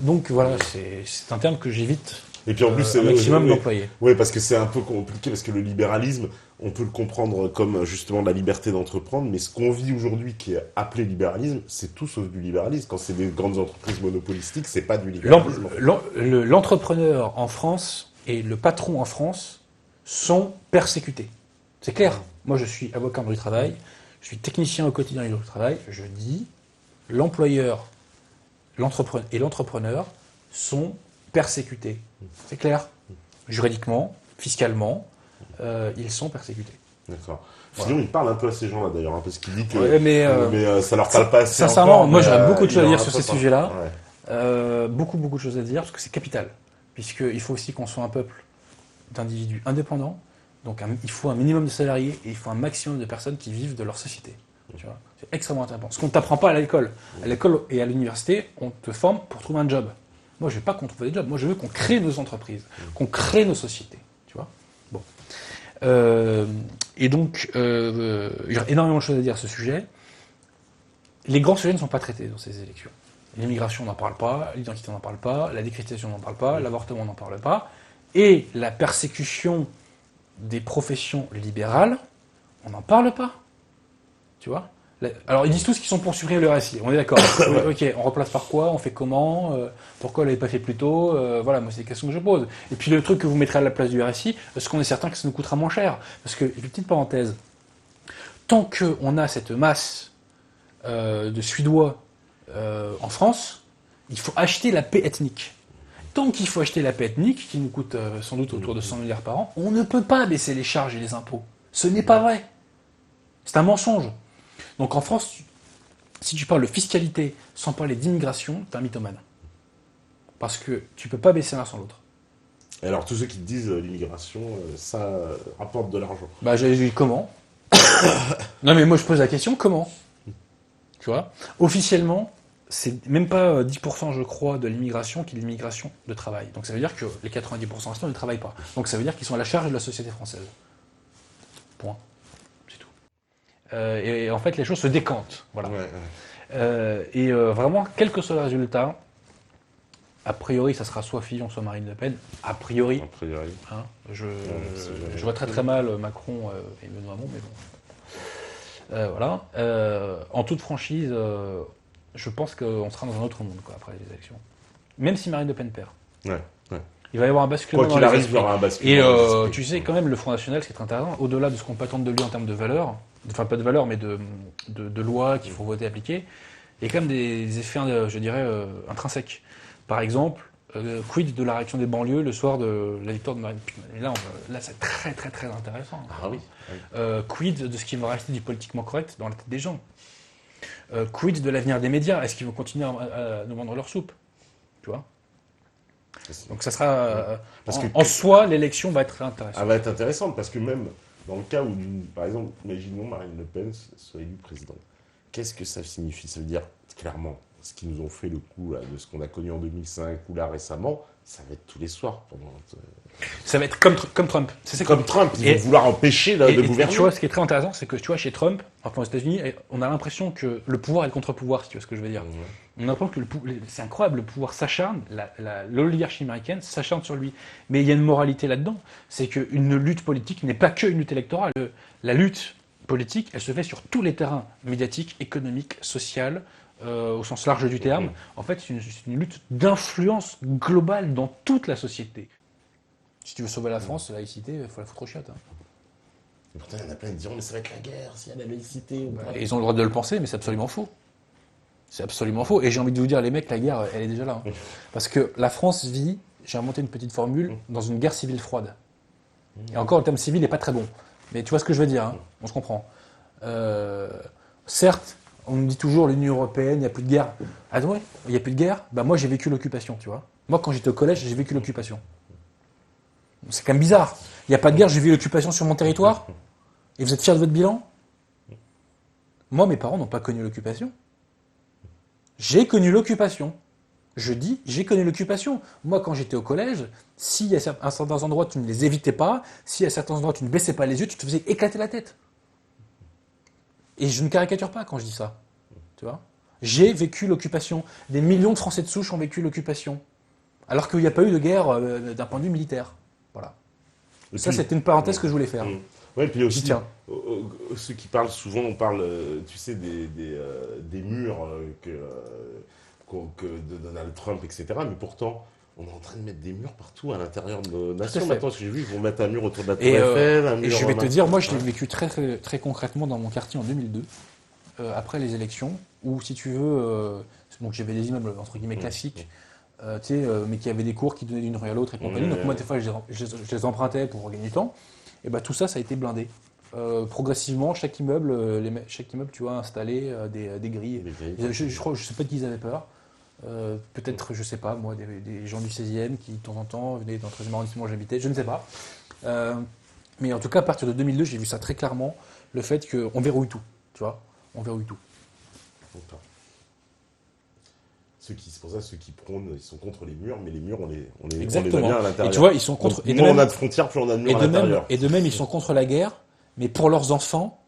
Donc voilà, c'est un terme que j'évite Et puis en plus, c'est un maximum d'employer. Oui, parce que c'est un peu compliqué, parce que le libéralisme, on peut le comprendre comme justement la liberté d'entreprendre, mais ce qu'on vit aujourd'hui qui est appelé libéralisme, c'est tout sauf du libéralisme. Quand c'est des grandes entreprises monopolistiques, c'est pas du libéralisme. L'entrepreneur en France et le patron en France sont persécutés. C'est clair. Moi, je suis avocat en droit du travail, je suis technicien au quotidien du droit du travail, je dis, l'employeur et l'entrepreneur sont persécutés. C'est clair. Juridiquement, fiscalement, ils sont persécutés. D'accord. Voilà. Sinon, il parle un peu à ces gens-là d'ailleurs, hein, parce qu'il dit que Ouais, mais ça leur parle pas assez. Sincèrement, encore, moi mais, j'aurais beaucoup de il choses à en dire a sur pas ces parlé. sujets-là. Ouais. Beaucoup de choses à dire, parce que c'est capital. Puisqu'il faut aussi qu'on soit un peuple d'individus indépendants. Donc il faut un minimum de salariés et il faut un maximum de personnes qui vivent de leur société. Tu vois, c'est extrêmement important. Ce qu'on ne t'apprend pas à l'école. À l'école et à l'université, on te forme pour trouver un job. Moi, je ne veux pas qu'on trouve des jobs. Moi, je veux qu'on crée nos entreprises, qu'on crée nos sociétés. Tu vois. Bon. Et donc, il y a énormément de choses à dire à ce sujet. Les grands sujets ne sont pas traités dans ces élections. L'immigration, on n'en parle pas. L'identité, on n'en parle pas. La décristianisation, on n'en parle pas. L'avortement, on n'en parle pas. Et la persécution des professions libérales, on n'en parle pas. Tu vois. Alors, ils disent tous qu'ils sont pour supprimer le RSI. On est d'accord. Ok, on remplace par quoi? On fait comment? Pourquoi on l'avait pas fait plus tôt? Voilà, moi, c'est des questions que je pose. Et puis, le truc que vous mettrez à la place du RSI, est-ce qu'on est certain que ça nous coûtera moins cher? Parce que, une petite parenthèse, tant qu'on a cette masse de Suédois en France, il faut acheter la paix ethnique. Tant qu'il faut acheter la paix ethnique, qui nous coûte sans doute autour de 100 milliards par an, on ne peut pas baisser les charges et les impôts. Ce n'est pas vrai. C'est un mensonge. Donc en France, si tu parles de fiscalité sans parler d'immigration, t'es un mythomane. Parce que tu peux pas baisser l'un sans l'autre. Et alors, tous ceux qui te disent l'immigration, ça rapporte de l'argent. Bah j'ai dit comment? Non mais moi je pose la question, comment? Tu vois? Officiellement, c'est même pas 10% je crois de l'immigration qui est l'immigration de travail. Donc ça veut dire que les 90% restants ne travaillent pas. Donc ça veut dire qu'ils sont à la charge de la société française. Point. C'est tout. Et en fait les choses se décantent. Voilà. Ouais. Vraiment, quel que soit le résultat, a priori, ça sera soit Fillon, soit Marine Le Pen. A priori. A priori. Hein, je vois très très mal Macron et Benoît Hamon, mais bon. Voilà. En toute franchise, je pense qu'on sera dans un autre monde quoi, après les élections. Même si Marine Le Pen perd. Ouais. Il va y avoir un basculement. Quoi qu'il arrive, il y aura un basculement. Et tu sais, quand même, le Front National, ce qui est intéressant, au-delà de ce qu'on peut attendre de lui en termes de valeurs, enfin pas de valeurs, mais de lois qu'il faut voter, appliquer, il y a quand même des effets, je dirais, intrinsèques. Par exemple, quid de la réaction des banlieues le soir de la victoire de Marine Le Pen. Là, c'est très très très intéressant. Ah oui. Quid de ce qui va rester du politiquement correct dans la tête des gens. Quid de l'avenir des médias? Est-ce qu'ils vont continuer à nous vendre leur soupe? Tu vois? Donc ça sera... en soi, l'élection va être très intéressante. Elle va être intéressante parce que même dans le cas où, par exemple, imaginons Marine Le Pen soit élue présidente. Qu'est-ce que ça signifie? Ça veut dire, clairement, ce qu'ils nous ont fait le coup là, de ce qu'on a connu en 2005 ou là récemment, ça va être tous les soirs. Ça va être comme Trump. C'est comme Trump, ils vont vouloir empêcher de gouverner. Tu vois, ce qui est très intéressant, c'est que tu vois, chez Trump, enfin aux États-Unis, on a l'impression que le pouvoir est le contre-pouvoir, si tu vois ce que je veux dire. On a l'impression que c'est incroyable, le pouvoir s'acharne, l'oligarchie américaine s'acharne sur lui. Mais il y a une moralité là-dedans, c'est qu'une lutte politique n'est pas qu'une lutte électorale. La lutte politique, elle se fait sur tous les terrains médiatiques, économiques, sociaux, au sens large du terme. En fait, c'est une lutte d'influence globale dans toute la société. Si tu veux sauver la France, la laïcité, il faut la foutre aux chiottes. Hein. Et pourtant, il y en a plein qui diront, mais ça va être la guerre s'il y a la laïcité. Ou pas. Ils ont le droit de le penser, mais c'est absolument faux. C'est absolument faux. Et j'ai envie de vous dire, les mecs, la guerre, elle est déjà là. Hein. Parce que la France vit, j'ai inventé une petite formule, dans une guerre civile froide. Et encore, le terme civil n'est pas très bon. Mais tu vois ce que je veux dire, hein, on se comprend. Certes, on nous dit toujours l'Union Européenne, il n'y a plus de guerre. Ah ouais, il n'y a plus de guerre. Bah moi, j'ai vécu l'occupation, tu vois. Moi, quand j'étais au collège, j'ai vécu l'occupation. C'est quand même bizarre. Il n'y a pas de guerre, j'ai vécu l'occupation sur mon territoire. Et vous êtes fiers de votre bilan? Moi, mes parents n'ont pas connu l'occupation. J'ai connu l'occupation. Je dis, j'ai connu l'occupation. Moi, quand j'étais au collège, si à certains endroits, tu ne les évitais pas, si à certains endroits, tu ne baissais pas les yeux, tu te faisais éclater la tête. Et je ne caricature pas quand je dis ça. Tu vois? J'ai vécu l'occupation. Des millions de Français de souche ont vécu l'occupation. Alors qu'il n'y a pas eu de guerre d'un point de vue militaire. Voilà. Et ça, c'était une parenthèse que je voulais faire. Ouais, puis aussi, tiens. Ceux qui parlent souvent, on parle, tu sais, des murs que de Donald Trump, etc. Mais pourtant, on est en train de mettre des murs partout à l'intérieur de nos nations. Maintenant, ce que j'ai vu, ils vont mettre un mur autour de la Tour Eiffel, un mur. Et je vais te dire, moi, je l'ai vécu très, très, très concrètement dans mon quartier en 2002, après les élections, où, si tu veux, donc j'avais des immeubles, entre guillemets, classiques, tu sais, mais qui avaient des cours qui donnaient d'une rue à l'autre et compagnie. Donc, moi, des fois, je les empruntais pour gagner du temps. Et bah, tout ça, ça a été blindé. Progressivement, chaque immeuble, tu vois, installé des grilles. Je crois, je sais pas de qui ils avaient peur. Peut-être, je sais pas, moi, des gens du 16e qui, de temps en temps, venaient dans le 13e arrondissement où j'habitais, je ne sais pas. Mais en tout cas, à partir de 2002, j'ai vu ça très clairement, le fait qu'on verrouille tout, tu vois, on verrouille tout. C'est pour ça, ceux qui prônent, ils sont contre les murs, mais les murs, on les met Exactement. bien à l'intérieur. Et tu vois, ils sont contre. Donc, moins on a de frontières, plus on a de murs à l'intérieur. Et de même, ils sont contre la guerre, mais pour leurs enfants,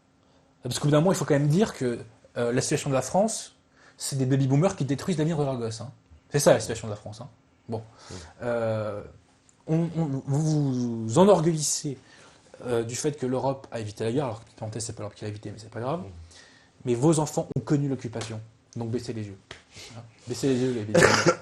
parce qu'au bout d'un moment, il faut quand même dire que la situation de la France, c'est des baby-boomers qui détruisent l'avenir de leurs gosses. Hein. C'est ça la situation de la France. Hein. Bon. Vous vous enorgueillissez du fait que l'Europe a évité la guerre, alors que, parenthèse, c'est pas l'Europe qui l'a évité, mais c'est pas grave. Mais vos enfants ont connu l'occupation. Donc baissez les yeux. Hein. Baissez les yeux, les bêtises.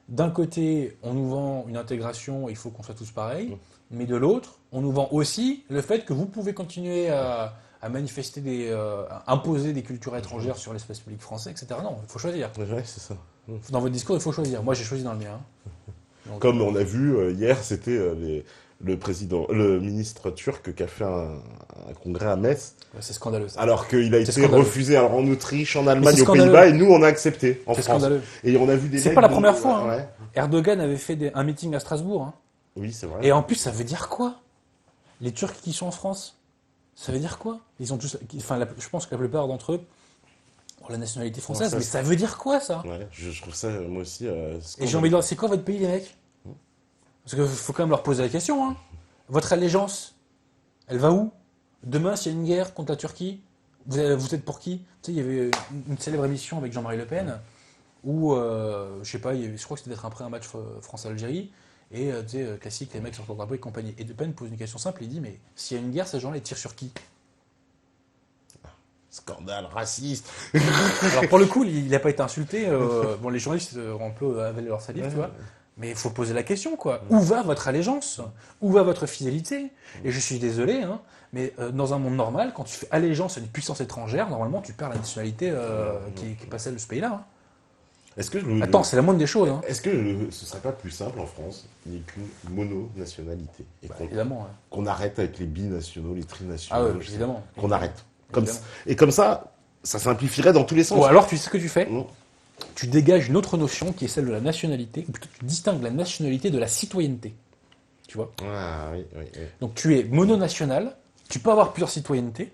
D'un côté, on nous vend une intégration, il faut qu'on soit tous pareils. Mais de l'autre, on nous vend aussi le fait que vous pouvez continuer à manifester à imposer des cultures étrangères sur l'espace public français, etc. Non, il faut choisir. Ouais, c'est ça. Dans votre discours, il faut choisir. Moi, j'ai choisi dans le mien. Donc, comme on a vu hier, c'était le ministre turc qui a fait un congrès à Metz. ouais, c'est scandaleux. Ça. Alors qu'il a été scandaleux. refusé alors, en Autriche, en Allemagne, aux scandaleux. Pays-Bas, et nous, on a accepté en C'est France. scandaleux. Et on a vu des C'est mecs pas la dont- première fois. Hein. Ouais. Erdogan avait fait un meeting à Strasbourg. Hein. Oui, c'est vrai. Et en plus, ça veut dire quoi? Les Turcs qui sont en France, ça veut dire quoi? Ils ont tous, je pense que la plupart d'entre eux ont la nationalité française, Non, mais ça veut dire quoi, ça? Ouais, je trouve ça, moi aussi... Et j'ai envie de dire, c'est quoi votre pays, les mecs? Parce qu'il faut quand même leur poser la question. Hein. Votre allégeance, elle va où? Demain, s'il y a une guerre contre la Turquie, vous êtes pour qui? Tu sais, il y avait une célèbre émission avec Jean-Marie Le Pen, où, je sais pas, je crois que c'était après un match France-Algérie, et tu sais, classique, les mecs sortent un peu et compagnie. Et Le Pen pose une question simple, il dit, mais s'il y a une guerre, ces gens-là, ils tirent sur qui? Scandale, raciste. Alors pour le coup, il n'a pas été insulté. Bon, les journalistes ont un peu avalé leur salive, tu vois. Mais il faut poser la question, quoi. Où va votre allégeance? Où va votre fidélité? Et je suis désolé, hein, mais dans un monde normal, quand tu fais allégeance à une puissance étrangère, normalement, tu perds la nationalité qui est pas celle de ce pays-là. Hein. Est-ce que Attends, c'est la moindre des choses. Hein. Est-ce que ce serait pas plus simple en France, il n'y ait qu'une mono-nationalité et Évidemment. Ouais. qu'on arrête avec les binationaux, les trinationaux, Ah ouais, évidemment. qu'on arrête. Évidemment. Et comme ça simplifierait dans tous les sens. Bon, alors tu sais ce que tu fais? Non. Tu dégages une autre notion qui est celle de la nationalité, ou plutôt tu distingues la nationalité de la citoyenneté. Tu vois? Ah oui. Donc tu es mononational, tu peux avoir plusieurs citoyennetés,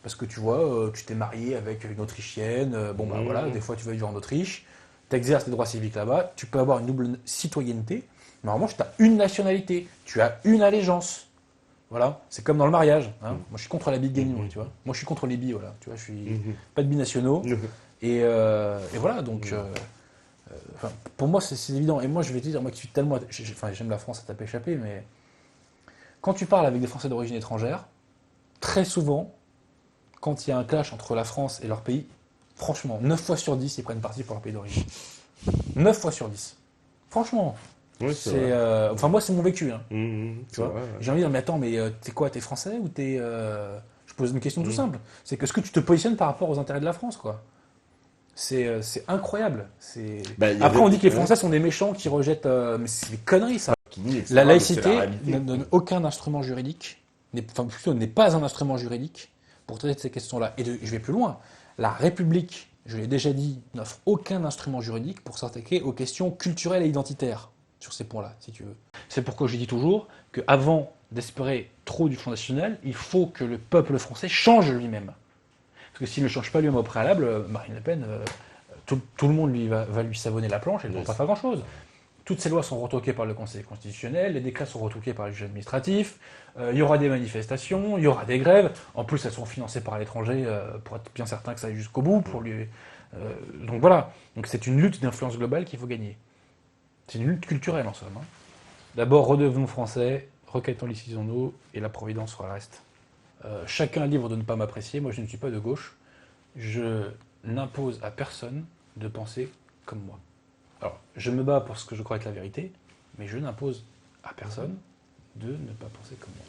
parce que tu vois, tu t'es marié avec une Autrichienne, voilà, des fois tu vas vivre en Autriche, tu exerces tes droits civiques là-bas, tu peux avoir une double citoyenneté, mais en revanche tu as une nationalité, tu as une allégeance. Voilà, c'est comme dans le mariage. Hein. Moi je suis contre la bigamy, tu vois. Moi je suis contre les bi, voilà. Tu vois, je suis pas de binationaux. Et voilà, donc pour moi c'est évident. Et moi je vais te dire, moi qui suis tellement, j'aime la France à taper échappé, mais quand tu parles avec des Français d'origine étrangère, très souvent, quand il y a un clash entre la France et leur pays, franchement, 9 fois sur 10, ils prennent parti pour leur pays d'origine. 9 fois sur 10. Franchement. Oui, moi c'est mon vécu. Hein. Tu vois, j'ai envie de dire, mais attends, mais t'es quoi? T'es français ou t'es... Je pose une question tout simple. C'est que est-ce que tu te positionnes par rapport aux intérêts de la France, quoi? C'est incroyable. Bah, il y Après, avait- on dit que les Français sont des méchants qui rejettent. Mais c'est des conneries, ça. Kini, etc., La mais c'est laïcité la réalité. ne donne aucun instrument juridique, enfin plutôt n'est pas un instrument juridique pour traiter de ces questions-là. Et je vais plus loin. La République, je l'ai déjà dit, n'offre aucun instrument juridique pour s'attaquer aux questions culturelles et identitaires sur ces points-là, si tu veux. C'est pourquoi je dis toujours qu'avant d'espérer trop du Front National, il faut que le peuple français change lui-même. Parce que s'il ne change pas lui-même au préalable, Marine Le Pen, tout le monde va lui savonner la planche et elle ne va pas faire grand-chose. Toutes ces lois sont retoquées par le Conseil constitutionnel, les décrets sont retoqués par le juge administratif, il y aura des manifestations, il y aura des grèves. En plus, elles sont financées par l'étranger pour être bien certain que ça aille jusqu'au bout. Donc voilà. Donc c'est une lutte d'influence globale qu'il faut gagner. C'est une lutte culturelle en somme. Hein. D'abord, redevenons français, requêtons-nous et la providence fera le reste. Chacun est libre de ne pas m'apprécier. Moi, je ne suis pas de gauche. Je n'impose à personne de penser comme moi. Alors, je me bats pour ce que je crois être la vérité, mais je n'impose à personne de ne pas penser comme moi.